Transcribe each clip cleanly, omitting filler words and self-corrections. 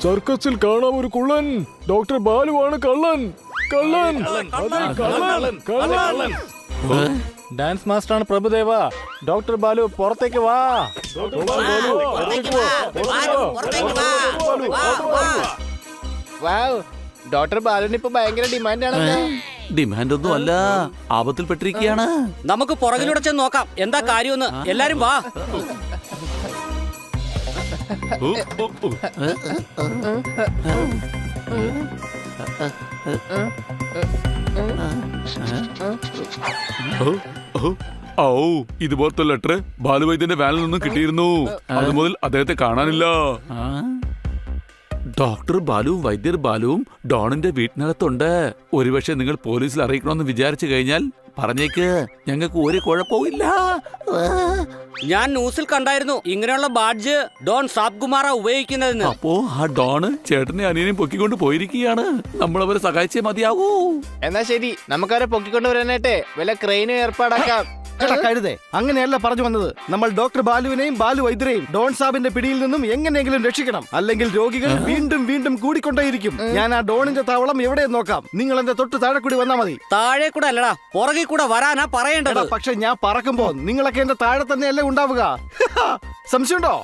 സർക്കസിൽ കാണാം ഒരു കുള്ളൻ. ഡോക്ടർ ബാലുവാണ് കള്ളൻ. കള്ളൻ, അതെ, കള്ളൻ, കള്ളൻ. ഡാൻസ് മാസ്റ്ററാണ് പ്രഭുദേവ. ഡോക്ടർ ബാലു പുറത്തേക്ക് വാ. ഡോക്ടർ ബാലുവിന് ഇപ്പൊ ഭയങ്കര ഡിമാൻഡാണല്ലോ. ഡിമാൻഡ് ഒന്നും അല്ല, ആപത്തിൽപ്പെട്ടിരിക്കുകയാണ്. നമുക്ക് പുറകിലൂടെ ചെന്ന് നോക്കാം എന്താ കാര്യമെന്ന്. എല്ലാരും വാ. ഇതുപോലത്തെ ലെറ്റർ ബാലുവൈദ്യന്റെ വാനിൽ നിന്നും കിട്ടിയിരുന്നു. അതുമുതൽ അദ്ദേഹത്തെ കാണാനില്ല. ഡോക്ടർ ബാലുവും വൈദ്യർ ബാലുവും ഡോണിന്റെ വീട്ടിനകത്തുണ്ട്. ഒരുപക്ഷെ നിങ്ങൾ പോലീസിൽ അറിയിക്കണമെന്ന് വിചാരിച്ചു കഴിഞ്ഞാൽ പറഞ്ഞേക്ക്, ഞങ്ങൾക്ക് ഒരു കുഴപ്പവും. ഞാൻ ന്യൂസിൽ കണ്ടായിരുന്നു ഇങ്ങനെയുള്ള ബാഡ്ജ് ഡോൺ സാബ് കുമാറാ ഉപയോഗിക്കുന്നതെന്ന്. അപ്പോ ആ ഡോണ് ചേട്ടനെ അനിയനെയും പൊക്കിക്കൊണ്ട് പോയിരിക്കുകയാണ്. നമ്മളവരെ സഹായിച്ചേ മതിയാകൂ. എന്നാ ശരി, നമുക്കവരെ പൊക്കിക്കൊണ്ടുവരാനായിട്ട് വല്ല ക്രെയിനും ഏർപ്പാടാക്കാം. കഴുതേ, അങ്ങനെയല്ല പറഞ്ഞു വന്നത്. നമ്മൾ ഡോക്ടർ ബാലുവിനെയും ബാലു വൈദ്യരെയും ഡോൺ സാബിന്റെ പിടിയിൽ നിന്നും എങ്ങനെയെങ്കിലും രക്ഷിക്കണം. അല്ലെങ്കിൽ രോഗികൾ വീണ്ടും വീണ്ടും കൂടിക്കൊണ്ടേയിരിക്കും. ഞാൻ ആ ഡോണിന്റെ താവളം എവിടെ നോക്കാം. നിങ്ങൾ എന്റെ തൊട്ട് താഴെ കൂടി വന്നാ മതി. താഴെ കൂടെ അല്ലടാ, പുറകിൽ കൂടെ വരാനാ പറയേണ്ടത്. പക്ഷെ ഞാൻ പറക്കുമ്പോ നിങ്ങളൊക്കെ എന്റെ താഴെ തന്നെയല്ലേ ഉണ്ടാവുക. സംശയമുണ്ടോ?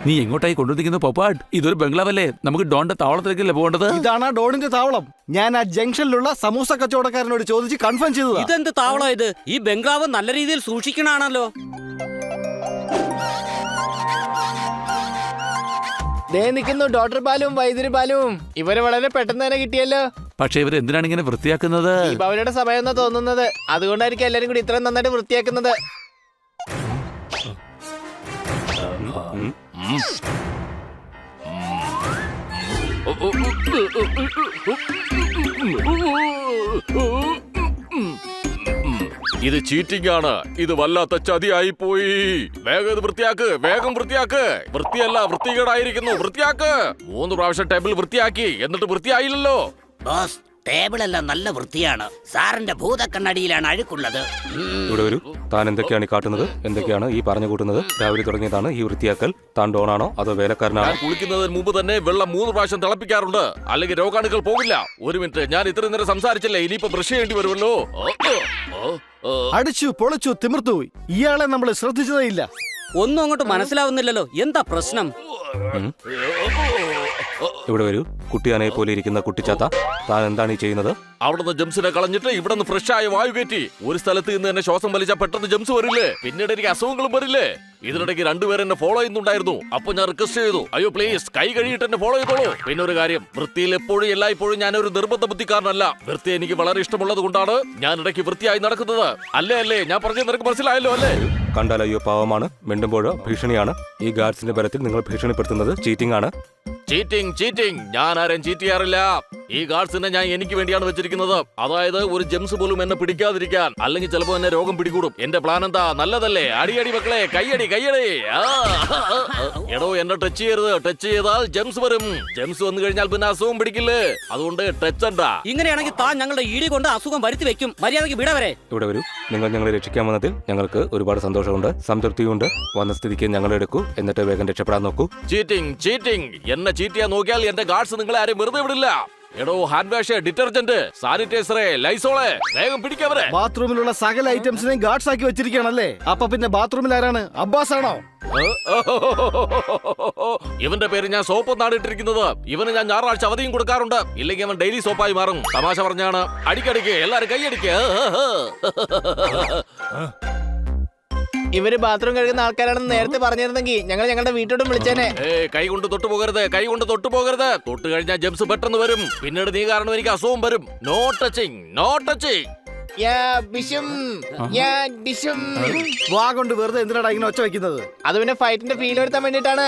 നീ എങ്ങോട്ടായി കൊണ്ടുവന്നിരിക്കുന്നു പോപ്പാഡ്? ഇതൊരു ബംഗ്ലാവല്ലേ? നമുക്ക് ഡോണിന്റെ താവളത്തിലേക്കല്ലേ പോകേണ്ടത്? ഇതാണ് ഡോണിന്റെ താവളം. ഞാൻ ആ ജംഗ്ഷനിലുള്ള സമൂസ കച്ചവടക്കാരനോട് ചോദിച്ച് കൺഫേം ചെയ്തത്. ഇതെന്ത് താവളം ഇത്? ഈ ബംഗ്ലാവ് നല്ല രീതിയിൽ സൂക്ഷിക്കണാണല്ലോ. ദേ നിൽക്കുന്നു ഡോക്ടർ ബാലുവും വൈദ്യര് ബാലുവും. ഇവരെ വളരെ പെട്ടെന്ന് തന്നെ കിട്ടിയല്ലോ. പക്ഷെ ഇവർ എന്തിനാണ് ഇങ്ങനെ വൃത്തിയാക്കുന്നത്? ദീപാവലിയുടെ സമയം തോന്നുന്നത്. അതുകൊണ്ടായിരിക്കും എല്ലാരും കൂടി ഇത്രയും നന്നായിട്ട് വൃത്തിയാക്കുന്നത്. ഇത് ചീറ്റിംഗ് ആണ്. ഇത് വല്ലാത്ത ചതിയായി പോയി. വേഗം ഇത് വൃത്തിയാക്ക്, വേഗം വൃത്തിയാക്ക്. വൃത്തിയല്ല, വൃത്തികേടായിരിക്കുന്നു. വൃത്തിയാക്ക്. 3 പ്രാവശ്യം ടേബിൾ വൃത്തിയാക്കി, എന്നിട്ട് വൃത്തിയായില്ലല്ലോ. ബോസ്, ടേബിൾ എല്ലാം നല്ല വൃത്തിയാണ്. സാറിന്റെ ഭൂതക്കണ്ണടിയിലാണ് അഴുക്കുള്ളത്. ഇവിടെ വരൂ. താൻ എന്തൊക്കെയാണ് ഈ കാട്ടുന്നത്? എന്തൊക്കെയാണ് ഈ പറഞ്ഞു കൂട്ടുന്നത്? രാവിലെ തുടങ്ങിയതാണ് ഈ വൃത്തിയാക്കൽ. താൻ ഡോണാണോ അതോ വേലക്കാരനാണോ? ഞാൻ കുളിക്കുന്നതിന് മുമ്പ് തന്നെ വെള്ളം 3 പ്രാവശ്യം തിളപ്പിക്കാറുണ്ട്. അല്ലെങ്കിൽ രോഗാണുക്കൾ പോകില്ല. ഒരു മിനിറ്റ്, ഞാൻ ഇത്രയും നേരം സംസാരിച്ചില്ലേ? ഇനിയിപ്പോ ബ്രഷ് ചെയ്യേണ്ടി വരുമല്ലോ. അടിച്ചു പൊളിച്ചു തിമിർത്തു. ഇയാളെ നമ്മൾ ശ്രദ്ധിച്ചതേ ഇല്ല. ഒന്നും അങ്ങോട്ട് മനസ്സിലാവുന്നില്ലല്ലോ. എന്താ പ്രശ്നം? ഇവിടെ വരൂ. കുട്ടിയാനെ പോലെ ഇരിക്കുന്ന കുട്ടിച്ചാത്ത, താൻ എന്താണ് ഈ ചെയ്യുന്നത്? അവിടുന്ന് ജംസിനെ കളഞ്ഞിട്ട് ഇവിടെ നിന്ന് ഫ്രഷ് ആയ വായു കയറ്റി. ഒരു സ്ഥലത്ത് നിന്ന് തന്നെ ശ്വാസം വലിച്ചാൽ പെട്ടെന്ന് ജംസ് വരില്ലേ? പിന്നീട് എനിക്ക് അസുഖങ്ങളും വരില്ലേ? ഇതിനിടയ്ക്ക് 2 പേര് എന്നെ ഫോളോ ചെയ്യുന്നുണ്ടായിരുന്നു. അപ്പൊ ഞാൻ റിക്വസ്റ്റ് ചെയ്തു, അയ്യോ പ്ലീസ് കൈ കഴിയിട്ട് എന്നെ ഫോളോ ചെയ്തോളൂ. പിന്നെ ഒരു കാര്യം, വൃത്തിയിൽ എപ്പോഴും എല്ലായ്പ്പോഴും ഞാനൊരു നിർബന്ധ ബുദ്ധിക്കാരനല്ല. വൃത്തി എനിക്ക് വളരെ ഇഷ്ടമുള്ളത് കൊണ്ടാണ് ഞാൻ ഇടയ്ക്ക് വൃത്തിയായി നടക്കുന്നത്. അല്ലേ ഞാൻ പറഞ്ഞത് നിനക്ക് മനസ്സിലായല്ലോ അല്ലേ? കണ്ടാൽ അയ്യോ പാവമാണ്, മിണ്ടുമ്പോഴോ ഭീഷണിയാണ്. ഈ ഗാർഡ്സിന്റെ ബലത്തിൽ നിങ്ങൾ ഭീഷണിപ്പെടുത്തുന്നത് ചീറ്റിംഗ് ആണ്. ചീറ്റിംഗ് ഞാൻ ആരെയും ചീറ്റ് ചെയ്യാറില്ല. ഈ ഗാർഡ്സിനെ ഞാൻ എനിക്ക് വേണ്ടിയാണ് വെച്ചിരിക്കുന്നത്. അതായത് ഒരു ജെംസ് പോലും എന്നെ പിടിക്കാതിരിക്കാൻ. അല്ലെങ്കിൽ ചിലപ്പോ എന്നെ രോഗം പിടികൂടും. എന്റെ പ്ലാൻ എന്താ? നല്ലതല്ലേ? അടിയടി മക്കളെ, കയ്യടി. എടോ, എന്നെ ടച്ച് ചെയ്യരുത്. ടച്ച് ചെയ്താൽ ജെംസ് വരും. ജെംസ് വന്നു കഴിഞ്ഞാൽ പിന്നെ അസുഖം പിടിക്കില്ലേ? അതുകൊണ്ട് ടച്ച് ഉണ്ടാ. ഇങ്ങനെയാണെങ്കിൽ താൻ ഞങ്ങളുടെ ഈടി കൊണ്ട് അസുഖം വരുത്തി വെക്കും. മര്യാദയ്ക്ക് വിട വരെ. ഇവിടെ വരൂ. നിങ്ങൾ ഞങ്ങളെ രക്ഷിക്കാൻ വന്നതിൽ ഞങ്ങൾക്ക് ഒരുപാട് സന്തോഷമുണ്ട്, സംതൃപ്തിയുണ്ട്. വന്ന സ്ഥിതിക്ക് ഞങ്ങളെ എടുക്കൂ, എന്നിട്ട് വേഗം രക്ഷപ്പെടാൻ നോക്കൂ. ചീറ്റിംഗ് എന്നെ ചീറ്റ് ചെയ്യാൻ നോക്കിയാൽ എന്റെ ഗാർഡ്സ് നിങ്ങളെ ആരും വെറുതെ വിടില്ല. എടോ, ഹാൻഡ് വാഷ്, ഡിറ്റർജന്റ്, സാനിറ്റൈസറെ, ലൈസോളെ, വേഗം പിടിക്കവരെ. ബാത്റൂമിലുള്ള സകല ഐറ്റംസിനെയും ഗാർഡ്സ് ആക്കി വെച്ചിരിക്കുകയാണല്ലേ? അപ്പൊ പിന്നെ ബാത്റൂമിൽ ആരാണ്? അബ്ബാസ് ആണോ? ഇവന്റെ പേര് ഞാൻ സോപ്പ് എന്നാണ് ഇട്ടിരിക്കുന്നത്. ഇവന് ഞാൻ ഞായറാഴ്ച അവധിയും കൊടുക്കാറുണ്ട്. ഇല്ലെങ്കിൽ അവൻ ഡെയിലി സോപ്പായി മാറും. തമാശ പറഞ്ഞാണ്. അടിക്കടിക്ക് എല്ലാരും കൈയടിക്ക്. ഇവര് ബാത്റൂം കഴുകുന്ന ആൾക്കാരാണെന്ന് നേരത്തെ പറഞ്ഞിരുന്നെങ്കിൽ ഞങ്ങൾ ഞങ്ങളുടെ വീട്ടോടും വിളിച്ചേനെ. കൈ കൊണ്ട് തൊട്ടു പോകരുത്. തൊട്ട് കഴിഞ്ഞാൽ ജെംസ് പെട്ടെന്ന് വരും. പിന്നീട് നീ കാരണം എനിക്ക് അസുഖം വരും. No touching. വാ കൊണ്ട് വെറുതെ എന്തിനാണ് ഇങ്ങനെ ഒച്ച വെക്കുന്നത്? അത് പിന്നെ ഫൈറ്റിന്റെ ഫീൽ വരുത്താൻ വേണ്ടിട്ടാണ്.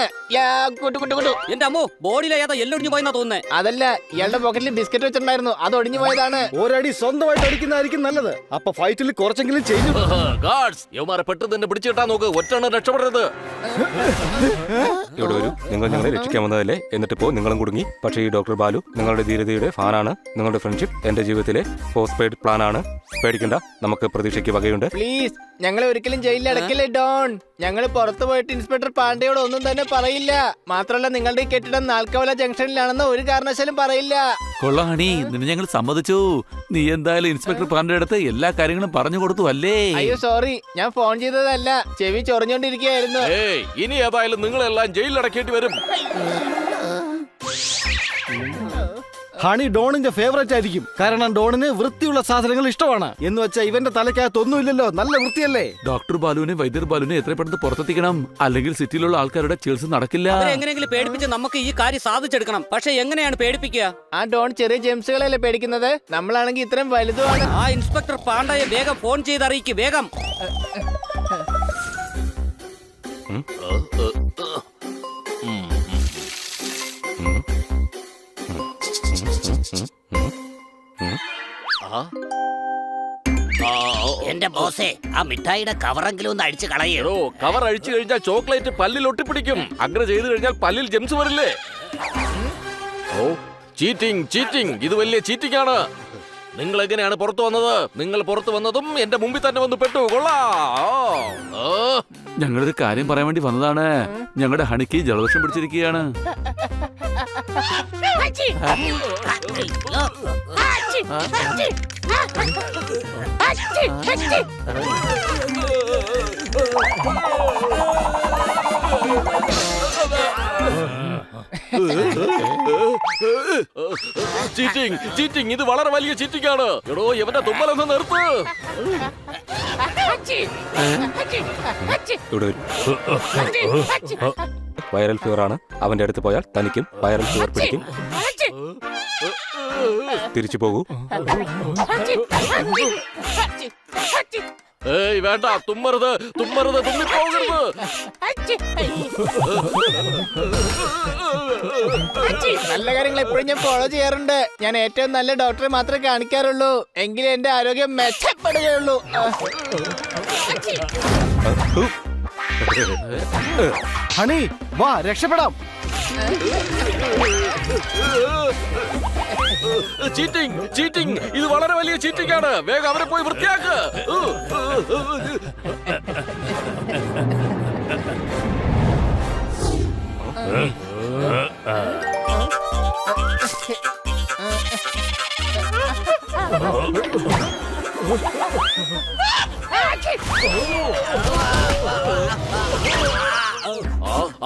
എന്റെ അമ്മോ, ബോഡിയിലെ ഏതാ എല്ലൊടിഞ്ഞു പോയെന്നാ തോന്നുന്നേ. അതല്ല, ഇയാളുടെ പോക്കറ്റിൽ ബിസ്ക്കറ്റ് വെച്ചിട്ടുണ്ടായിരുന്നു, അത് ഒടിഞ്ഞു പോയതാണ്. ഒരടി സ്വന്തമായിട്ട് അടിക്കുന്നതായിരിക്കും നല്ലത്. അപ്പൊ ഫൈറ്റിൽ കുറച്ചെങ്കിലും ചെയ്തു. ഗാർഡ്സ്, യവന്മാരെ പെട്ടെന്ന് തന്നെ പിടിച്ചിട്ടാ നോക്ക്. ഒറ്റ രക്ഷപ്പെടരുത്. ഇവിടെ വരൂ. നിങ്ങൾ ഞങ്ങളെ രക്ഷിക്കാൻ വന്നതല്ലേ? എന്നിട്ടിപ്പോ നിങ്ങളും കുടുങ്ങി. പക്ഷേ ഈ ഡോക്ടർ ബാലു നിങ്ങളുടെ ധീരതയുടെ ഫാനാണ്. നിങ്ങളുടെ ഫ്രണ്ട്ഷിപ്പ് എന്റെ ജീവിതത്തിലെ പോസ്റ്റ് പെയ്ഡ് പ്ലാൻ ആണ്. പേടിക്കണ്ട, നമുക്ക് പ്രതീക്ഷയ്ക്ക് വകയുണ്ട്. പ്ലീസ് ഞങ്ങളെ ഒരിക്കലും ജയിലിൽ അടക്കില്ലേ ഡോൺ. ഞങ്ങൾ പുറത്തു പോയിട്ട് ഇൻസ്പെക്ടർ പാണ്ഡെയോട് ഒന്നും തന്നെ പറയില്ല. മാത്രമല്ല നിങ്ങളുടെ ഈ കെട്ടിടം നാൽക്കവല ജംഗ്ഷനിലാണെന്ന് ഒരു കാരണവശാലും പറയില്ല. കൊള്ളാണി, നിന്നെ ഞങ്ങൾ സമ്മതിച്ചു. നീ എന്തായാലും ഇൻസ്പെക്ടർ പാണ്ഡെ അടുത്ത് എല്ലാ കാര്യങ്ങളും പറഞ്ഞു കൊടുത്തു അല്ലേ? അയ്യോ സോറി, ഞാൻ ഫോൺ ചെയ്തതല്ല, ചെവി ചൊറിഞ്ഞോണ്ടിരിക്കുകയായിരുന്നു. ഏയ്, ഇനി ഏതായാലും നിങ്ങളെല്ലാം ജയിലിൽ അടക്കേണ്ടി വരും. ഹണി ഡോണിന്റെ ഫേവറേറ്റ് ആയിരിക്കും. കാരണം ഡോണിന് വൃത്തിയുള്ള സാധനങ്ങൾ ഇഷ്ടമാണ്. എന്ന് വെച്ചാൽ ഇവന്റെ തലയ്ക്കകത്ത് ഒന്നുമില്ലല്ലോ, നല്ല വൃത്തിയല്ലേ? ഡോക്ടർ ബാലുവിനെ വൈദ്യർ ബാലുവിനെ എത്ര പെട്ടെന്ന് പുറത്തെത്തിക്കണം, അല്ലെങ്കിൽ സിറ്റിയിലുള്ള ആൾക്കാരുടെ ചികിത്സ നടക്കില്ല. എങ്ങനെയെങ്കിലും പേടിപ്പിച്ച് നമുക്ക് ഈ കാര്യം സാധിച്ചെടുക്കണം. പക്ഷെ എങ്ങനെയാണ് പേടിപ്പിക്കുക? ആ ഡോൺ ചെറിയ ജെംസുകളല്ലേ പേടിക്കുന്നത്, നമ്മളാണെങ്കിൽ ഇത്രയും വലുതുമാണ്. ആ ഇൻസ്പെക്ടർ പാണ്ഡയെ വേഗം ഫോൺ ചെയ്ത് അറിയിക്ക്, വേഗം. എന്റെ ബോസേ, ആ മിഠായിയുടെ കവറെങ്കിലും ഒന്ന് അടിച്ചു കളയേ. എടോ, കവർ അഴിച്ചു കഴിഞ്ഞാൽ ചോക്ലേറ്റ് പല്ലിൽ ഒട്ടിപ്പിടിക്കും. അങ്ങനെ ചെയ്തു കഴിഞ്ഞാൽ പല്ലിൽ ജെംസ് വരില്ലേ? ഓ, ചീറ്റിംഗ് ചീറ്റിംഗ്, ഇത് വലിയ ചീറ്റിംഗ് ആണ്. നിങ്ങൾ എങ്ങനെയാണ് പുറത്തു വന്നത്? നിങ്ങൾ പുറത്തു വന്നതും എന്റെ മുമ്പിൽ തന്നെ വന്ന് പെട്ടു. ഞങ്ങളൊരു കാര്യം പറയാൻ വേണ്ടി വന്നതാണ്. ഞങ്ങളുടെ ഹണിക്ക് ജലദോഷം പിടിച്ചിരിക്കുകയാണ്. ചീറ്റിംഗ് ചീറ്റിംഗ്, ഇത് വളരെ വലിയ ചീറ്റിംഗ് ആണ്. എടോ, ഇവന്റെ തുമ്മലൊന്ന് നിർത്ത്. ഇവിടെ വരൂ. വൈറൽ ഫീവർ ആണ്. അവന്റെ അടുത്ത് പോയാൽ തനിക്കും വൈറൽ ഫീവർ പിടിക്കും. തിരിച്ചു പോകൂ. ഏയ് വേണ്ട, തുമ്മരുത് തുമ്മരുത്, തുമ്മിപ്പോകരുത്. നല്ല കാര്യങ്ങൾ എപ്പോഴും ഞാൻ ഫോളോ ചെയ്യാറുണ്ട്. ഞാൻ ഏറ്റവും നല്ല ഡോക്ടറെ മാത്രമേ കാണിക്കാറുള്ളൂ, എങ്കിലേ എന്റെ ആരോഗ്യം മെച്ചപ്പെടുകയുള്ളൂ. ഹണി വാ, രക്ഷപ്പെടാം. ചീറ്റിംഗ് ചീറ്റിംഗ്, ഇത് വളരെ വലിയ ചീറ്റിംഗ് ആണ്. വേഗം അവരെ പോയി വൃത്തിയാക്ക്.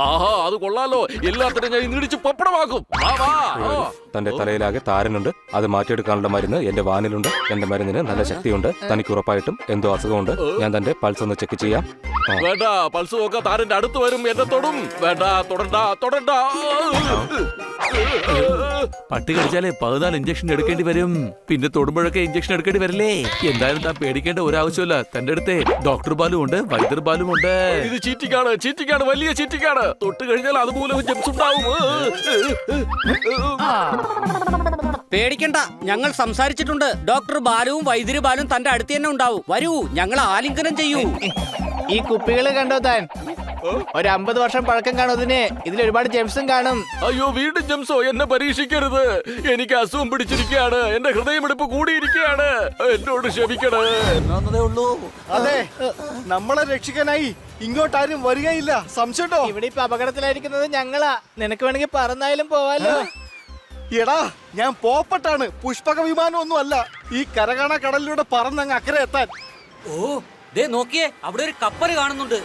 ആഹാ, അത് കൊള്ളാലോ. എല്ലാത്തിനും ഞാൻ ഇന്നിടിച്ച് പപ്പടമാക്കും. തന്റെ തലയിലാകെ താരനുണ്ട്. അത് മാറ്റിയെടുക്കാനുള്ള മരുന്ന് എന്റെ വാനിലുണ്ട്. എന്റെ മരുന്നിന് നല്ല ശക്തിയുണ്ട്. തനിക്ക് ഉറപ്പായിട്ടും എന്തോ അസുഖമുണ്ട്. ഞാൻ തന്റെ പൾസ് ഒന്ന് ചെക്ക് ചെയ്യാം. വേണ്ട, പൾസ് നോക്കാൻ താരന്റെ അടുത്ത് വരും, എന്നെ തൊടും. വേണ്ട, തൊടണ്ട തൊടണ്ട. പട്ടി കടിച്ചാലേ 14 ഇഞ്ചക്ഷൻ എടുക്കേണ്ടി വരും. പിന്നെ തൊടുമ്പോഴൊക്കെ ഇഞ്ചക്ഷൻ എടുക്കേണ്ടി വരില്ലേ? എന്തായാലും താൻ പേടിക്കേണ്ട ഒരാവശ്യമില്ല. തന്റെ അടുത്ത് ഡോക്ടർ ബാലു ഉണ്ട്, വൈദ്യർ ബാലു ഉണ്ട്. ഇത് ചീറ്റിംഗാണ്, ചീറ്റിംഗാണ്, വലിയ ചീറ്റിംഗാണ്. തൊട്ട് കഴിഞ്ഞാൽ അതുമൂലം ജെംസ് ഉണ്ടാവും. പേടിക്കണ്ട, ഞങ്ങൾ സംസാരിച്ചിട്ടുണ്ട്. ഡോക്ടർ ബാലുവും വൈദ്യര് ബാലും തന്റെ അടുത്ത് തന്നെ ഉണ്ടാവും. വരൂ, ഞങ്ങൾ ആലിംഗനം ചെയ്യൂ. ഈ കുപ്പികൾ കണ്ടോ താൻ? ഒരു 50 വർഷം പഴക്കം കാണും ഇതിന്. ഇതിൽ ഒരുപാട് ജെംസും കാണും. അയ്യോ, വീണ്ടും ജെംസോ, എന്നെ പരീക്ഷിക്കരുത്. എനിക്ക് അസുഖം പിടിച്ചിരിക്കുകയാണ്. എന്റെ ഹൃദയമിടിപ്പ് കൂടിയിരിക്കുകയാണ്. എന്നോട് ക്ഷമിക്കണേ. അതെ, നമ്മളെ രക്ഷിക്കാനായി ഇങ്ങോട്ടാരും വരികയില്ല. സംശയട്ടോ? ഇവിടെ ഇപ്പൊ അപകടത്തിലായിരിക്കുന്നത് ഞങ്ങളാ. നിനക്ക് വേണമെങ്കിൽ പറന്നായാലും പോവാലോ. എടാ, ഞാൻ പോപ്പട്ടാണ്, പുഷ്പക വിമാനം ഒന്നും അല്ല. ഈ കരകാണ കടലിലൂടെ പറന്നങ്ങ് അക്കരെ എത്താൻ. ഓ, ദേ നോക്കിയേ, അവിടെ ഒരു കപ്പൽ കാണുന്നുണ്ട്.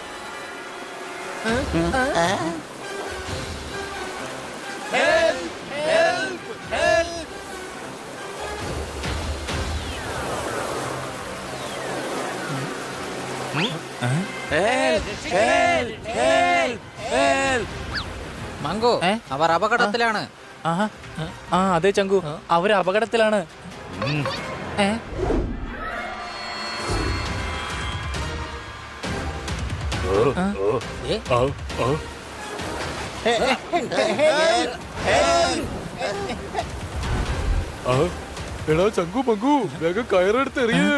മംഗോ, അവർ അപകടത്തിലാണ്. ആ അതെ ചങ്കു, അവര് അപകടത്തിലാണ്. എടാ ചങ്കു മങ്കു, വേഗം കയറെടുത്ത് എറിയേ.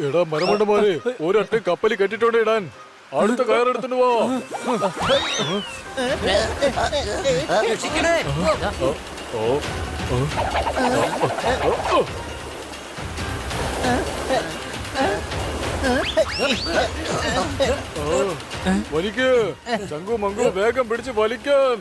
എടാ മരമണ്ടമാരെ, ഒരൊറ്റ കപ്പലി കെട്ടിട്ടോണ്ട് ഇടാൻ. അടുത്ത കയറെടുത്തിട്ട് പോ. രക്ഷിക്കണേ. വലിക്ക് ചങ്കു മങ്കു വേഗം പിടിച്ച് വലിക്കാൻ.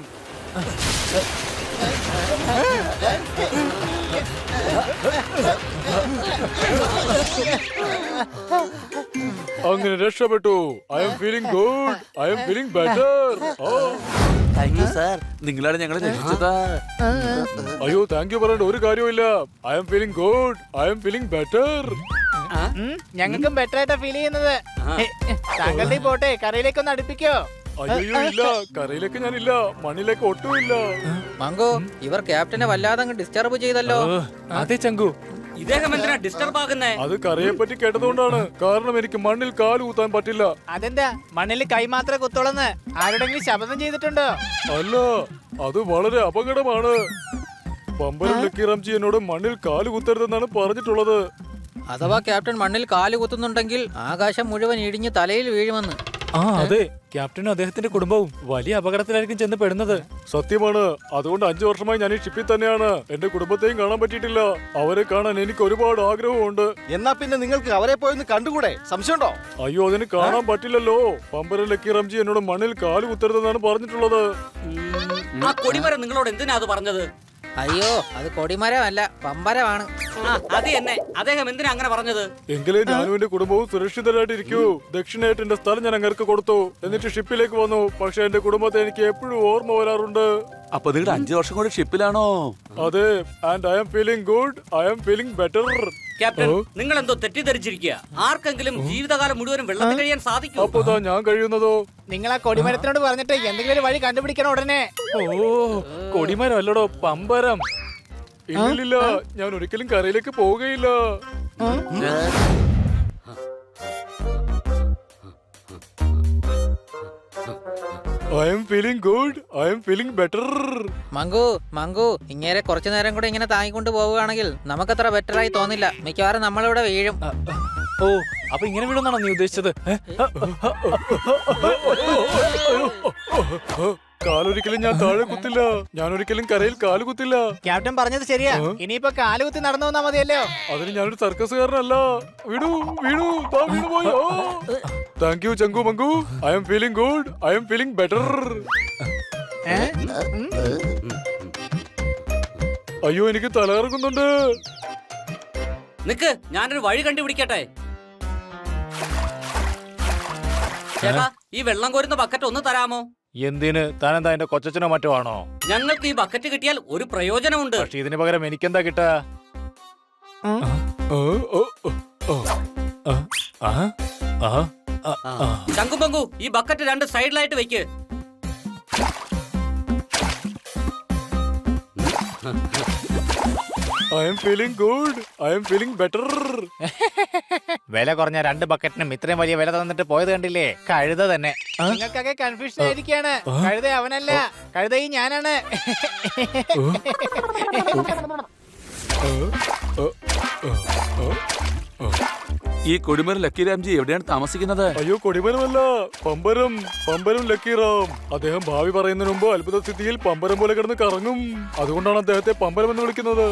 അങ്ങനെ രക്ഷപ്പെട്ടു. I am feeling good. I am feeling better. Thank you sir, നിങ്ങളാണ് ഞങ്ങളെ രക്ഷിച്ചത്. അയ്യോ താങ്ക് യു പറയേണ്ട ഒരു കാര്യമില്ല. I am feeling good. I am feeling better. ഞങ്ങൾക്കും ബെറ്റർ ആയിട്ടാ ഫീൽ ചെയ്യുന്നത്. താങ്കളുടെ ഈ പോട്ടെ കരയിലേക്കൊന്ന് അടുപ്പിക്കോ. അയ്യോ ഇല്ല, കരയിലേക്ക് ഞാനില്ല, മണ്ണിലേക്ക് ഒട്ടുമില്ല. മംഗോ, ഇവർ ക്യാപ്റ്റനെ വല്ലാതെ അങ്ങ് ഡിസ്റ്റർബ് ചെയ്തല്ലോ. അതെ ചങ്കു, ഇദ്ദേഹം എന്തിനാ ഡിസ്റ്റർബ് ആകുന്നേ? അത് കരയെ പറ്റി കേട്ടതുകൊണ്ടാണ്. കാരണം എനിക്ക് മണ്ണിൽ കാല് കുത്താൻ പറ്റില്ല. അതെന്താ മണ്ണിൽ കൈ മാത്രമേ കുത്തോളന്ന് ആരുടെങ്കിലും ശബ്ദം ചെയ്തിട്ടുണ്ടോ? അല്ല, അത് വളരെ അപകടമാണ്. പമ്പരം ലക്കി റാംജി എന്നോട് മണ്ണിൽ കാല് കുത്തരുതെന്നാണ് പറഞ്ഞിട്ടുള്ളത്. അഥവാ ക്യാപ്റ്റൻ മണ്ണിൽ കാല് കുത്തുന്നുണ്ടെങ്കിൽ ആകാശം മുഴുവൻ ഇടിഞ്ഞ് തലയിൽ വീഴുമെന്ന്. ആ അതെ, ക്യാപ്റ്റനും അദ്ദേഹത്തിന്റെ കുടുംബവും വലിയ അപകടത്തിലായിരിക്കും ചെന്ന് പെടുന്നത്. സത്യമാണ്. അതുകൊണ്ട് 5 വർഷമായി ഞാൻ ഈ ഷിപ്പിൽ തന്നെയാണ്. എന്റെ കുടുംബത്തെയും കാണാൻ പറ്റിയിട്ടില്ല. അവരെ കാണാൻ എനിക്ക് ഒരുപാട് ആഗ്രഹമുണ്ട്. എന്നാ പിന്നെ നിങ്ങൾക്ക് അവരെ പോയി ഒന്ന് കണ്ടുകൂടെ? സംശയമുണ്ടോ? അയ്യോ, അതിന് കാണാൻ പറ്റില്ലല്ലോ. പമ്പരം ലക്കി റാംജി എന്നോട് മണ്ണിൽ കാല് കുത്തരുതെന്നാണ് പറഞ്ഞിട്ടുള്ളത്. ആ കൊടിമരം നിങ്ങളോട് എന്തിനാ അത് പറഞ്ഞത്? അയ്യോ, അത് കൊടിമരമല്ല, പമ്പരമാണ്. അത് തന്നെ. അദ്ദേഹം എന്തിനാ അങ്ങനെ പറഞ്ഞത്? എങ്കിലേ ഞാനും എന്റെ കുടുംബവും സുരക്ഷിതരായിട്ടിരിക്കൂ. ദക്ഷിണയായിട്ട് എന്റെ സ്ഥലം ഞാൻ അങ്ങർക്ക് കൊടുത്തു. എന്നിട്ട് ഷിപ്പിലേക്ക് വന്നു. പക്ഷെ എന്റെ കുടുംബത്തെ എനിക്ക് എപ്പോഴും ഓർമ്മ വരാറുണ്ട്. അപ്പൊ നിങ്ങൾ 5 വർഷം കൂടെ ഷിപ്പിലാണോ? അതെ, and I am feeling good. I am feeling better. Captain, നിങ്ങൾ എന്തോ തെറ്റിദ്ധരിച്ചിരിക്കുക. ആർക്കെങ്കിലും ജീവിതകാലം മുഴുവനും വെള്ളത്തിൽ കഴിയാൻ സാധിക്കും? അപ്പൊ ഞാൻ കഴിയുന്നതോ? നിങ്ങൾ ആ കൊടിമരത്തിനോട് പറഞ്ഞിട്ട് എന്തെങ്കിലും ഒരു വഴി കണ്ടുപിടിക്കണം ഉടനെ. ഓ, കൊടിമരം അല്ലടോ, പമ്പരം. ഇല്ലില്ല, ഞാൻ ഒരിക്കലും കരയിലേക്ക് പോവുകയില്ല. I am feeling good. I am feeling better. Mangu, ഇങ്ങനെ കുറച്ചു നേരം കൂടെ ഇങ്ങനെ താങ്ങിക്കൊണ്ട് പോവുകയാണെങ്കിൽ നമുക്കത്ര ബെറ്റർ ആയി തോന്നില്ല. മിക്കവാറും നമ്മളിവിടെ വീഴും. ഓ, അപ്പൊ ഇങ്ങനെ വീടുന്നാണോ നീ ഉദ്ദേശിച്ചത്? കാലൊരിക്കലും ഞാൻ താഴെ കുത്തില്ല. ഞാൻ ഒരിക്കലും കരയിൽ കാല് കുത്തില്ല. ക്യാപ്റ്റൻ പറഞ്ഞത് ശരിയാ. ഇനിയിപ്പോ കാലുകുത്തി നടന്നു വന്നാ മതിയല്ലോ. അതിന് ഞാനൊരു സർക്കസുകാരനല്ല. വീണു വീണു താ വീണു പോയി. Thank you Changu Mangu. I am feeling good. I am feeling better. അയ്യോ, എനിക്ക് തലകറങ്ങുന്നുണ്ട്. നിക്ക്, ഞാനൊരു വഴി കണ്ടുപിടിക്കട്ടെ. ചേട്ടാ, ഈ വെള്ളം കോരുന്ന ബക്കറ്റ് ഒന്ന് തരാമോ? എന്തിന്? താനെന്താ എന്റെ കൊച്ചനോ മറ്റോ ആണോ? ഞങ്ങൾക്ക് ഈ ബക്കറ്റ് കിട്ടിയാൽ ഒരു പ്രയോജനമുണ്ട്. പക്ഷെ ഇതിന് പകരം എനിക്കെന്താ കിട്ടാ? ശംഖുപങ്കു, ഈ ബക്കറ്റ് 2 സൈഡിലായിട്ട് വെക്ക്. I am feeling good. I am feeling better. വില കുറഞ്ഞ 2 ബക്കറ്റിനും ഇത്രയും വലിയ വില തന്നിട്ട് പോയത് കണ്ടില്ലേ? കഴുത തന്നെ. നിങ്ങൾക്കൊക്കെ കൺഫ്യൂഷൻ ആയിരിക്കാണ്. കഴുത അവനല്ല, കഴുതയും ഞാനാണ്. ഈ കൊടിമരം ലക്കി രാംജി എവിടെയാണ് താമസിക്കുന്നത്? അയ്യോ, കൊടിമരമല്ല, പമ്പരം. പമ്പരം ലക്കി റാം. അദ്ദേഹം ഭാവി പറയുന്നതിന് മുമ്പ് അത്ഭുത സ്ഥിതിയിൽ പമ്പരം പോലെ കിടന്ന് കറങ്ങും. അതുകൊണ്ടാണ് അദ്ദേഹത്തെ പമ്പരം എന്ന് വിളിക്കുന്നത്.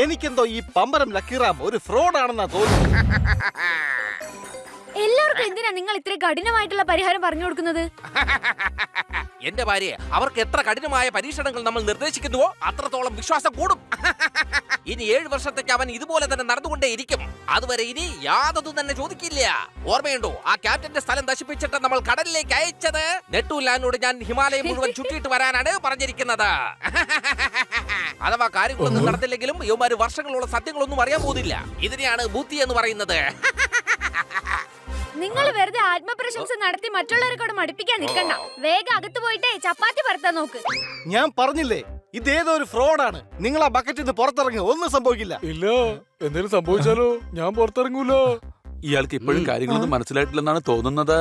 എനിക്കെന്തോ ഈ പമ്പരം ലക്കിറാം ഒരു ഫ്രോഡാണെന്നാ തോന്നുന്നു. എല്ലാവർക്കും എന്തിനാ നിങ്ങൾ ഇത്ര കഠിനമായിട്ടുള്ള പരിഹാരം പറഞ്ഞു കൊടുക്കുന്നത്? എന്റെ ഭാര്യ, അവർക്ക് എത്ര കഠിനമായ പരീക്ഷണങ്ങൾ നമ്മൾ നിർദ്ദേശിക്കുന്നുവോ അത്രത്തോളം വിശ്വാസം കൂടും. ഇനി 7 വർഷത്തേക്ക് അവൻ ഇതുപോലെ തന്നെ നടന്നുകൊണ്ടേയിരിക്കും. അതുവരെ ഇനി യാതൊന്നും തന്നെ ചോദിക്കില്ല. ഓർമ്മയുണ്ടോ, ആ ക്യാപ്റ്റന്റെ സ്ഥലം നശിപ്പിച്ചിട്ട് നമ്മൾ കടലിലേക്ക് അയച്ചത്? നെട്ടൂലാനോട് ഞാൻ ഹിമാലയം മുഴുവൻ ചുറ്റിയിട്ട് വരാനാണ് പറഞ്ഞിരിക്കുന്നത്. അഥവാ കാര്യങ്ങളൊന്നും നടന്നില്ലെങ്കിലും ഇവന്മാര് വർഷങ്ങളോളം സത്യങ്ങളൊന്നും അറിയാൻ പോകുന്നില്ല. ഇതിനെയാണ് ബുദ്ധി എന്ന് പറയുന്നത്. നിങ്ങൾ വെറുതെ ആത്മപ്രശംസ നടത്തി മറ്റുള്ളവരെ കൂടെ മടുപ്പിക്കാൻ നിൽക്കണ്ട. വേഗം അകത്ത് പോയിട്ടേ ചപ്പാത്തി പരത്താൻ നോക്ക്. ഞാൻ പറഞ്ഞില്ലേ, ഇതേതോ ഒരു ഫ്രോഡാണ്. നിങ്ങൾ ആ ബക്കറ്റിൽ നിന്ന് പുറത്തിറങ്ങി, ഒന്നും സംഭവിക്കില്ല. ഇല്ല, എന്തെങ്കിലും സംഭവിച്ചാലോ? ഞാൻ പുറത്തിറങ്ങൂല. ഇയാൾക്ക് ഇപ്പോഴും കാര്യങ്ങളൊന്നും മനസ്സിലായിട്ടില്ലെന്നാണ് തോന്നുന്നത്.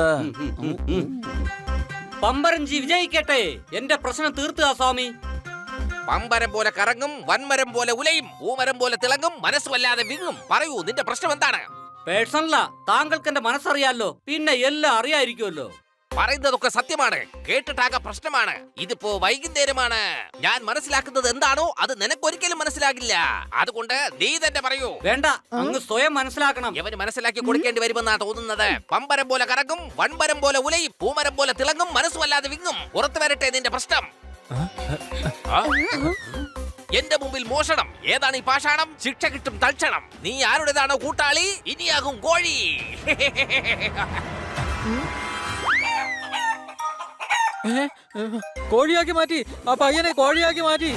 പമ്പരഞ്ചി വിജയിക്കട്ടെ. എന്റെ പ്രശ്നം തീർത്തുക സ്വാമി. പമ്പരം പോലെ കറങ്ങും, വൻമരം പോലെ ഉലയും, പൂമരം പോലെ തിളങ്ങും, മനസ്സുവല്ലാതെ വിങ്ങും. പറയൂ, നിന്റെ പ്രശ്നം എന്താണ്? പേഴ്സണലാ, താങ്കൾക്ക് എന്റെ മനസ്സറിയാലോ, പിന്നെ എല്ലാം അറിയായിരിക്കുമല്ലോ. പറയുന്നതൊക്കെ സത്യമാണ്. കേട്ടിട്ടാകെ പ്രശ്നമാണ്. ഇതിപ്പോ വൈകുന്നേരമാണ്. ഞാൻ മനസ്സിലാക്കുന്നത് എന്താണോ അത് നിനക്കൊരിക്കലും മനസ്സിലാകില്ല. അതുകൊണ്ട് നീ തന്നെ പറയൂ. വേണ്ട, അങ്ങ് സ്വയം മനസ്സിലാക്കണം. ഇവന് മനസ്സിലാക്കി കൊടുക്കേണ്ടി വരുമെന്നാ തോന്നുന്നത്. പമ്പരം പോലെ കറങ്ങും, വൻപരം പോലെ ഉലയും, പൂമരം പോലെ തിളങ്ങും, മനസ്സുമല്ലാതെ വിങ്ങും. പുറത്തു വരട്ടെ നിന്റെ പ്രശ്നം. ആ? എന്റെ മുമ്പിൽ മോഷണം. ഏതാണ് ഈ പാഷാണം? ശിക്ഷ കിട്ടും തൽക്ഷണം. നീ ആരുടേതാണോ കൂട്ടാളി? ഇനിയാകും കോഴി. കോഴിയാക്കി മാറ്റി, ആ പയ്യനെ കോഴിയാക്കി മാറ്റി.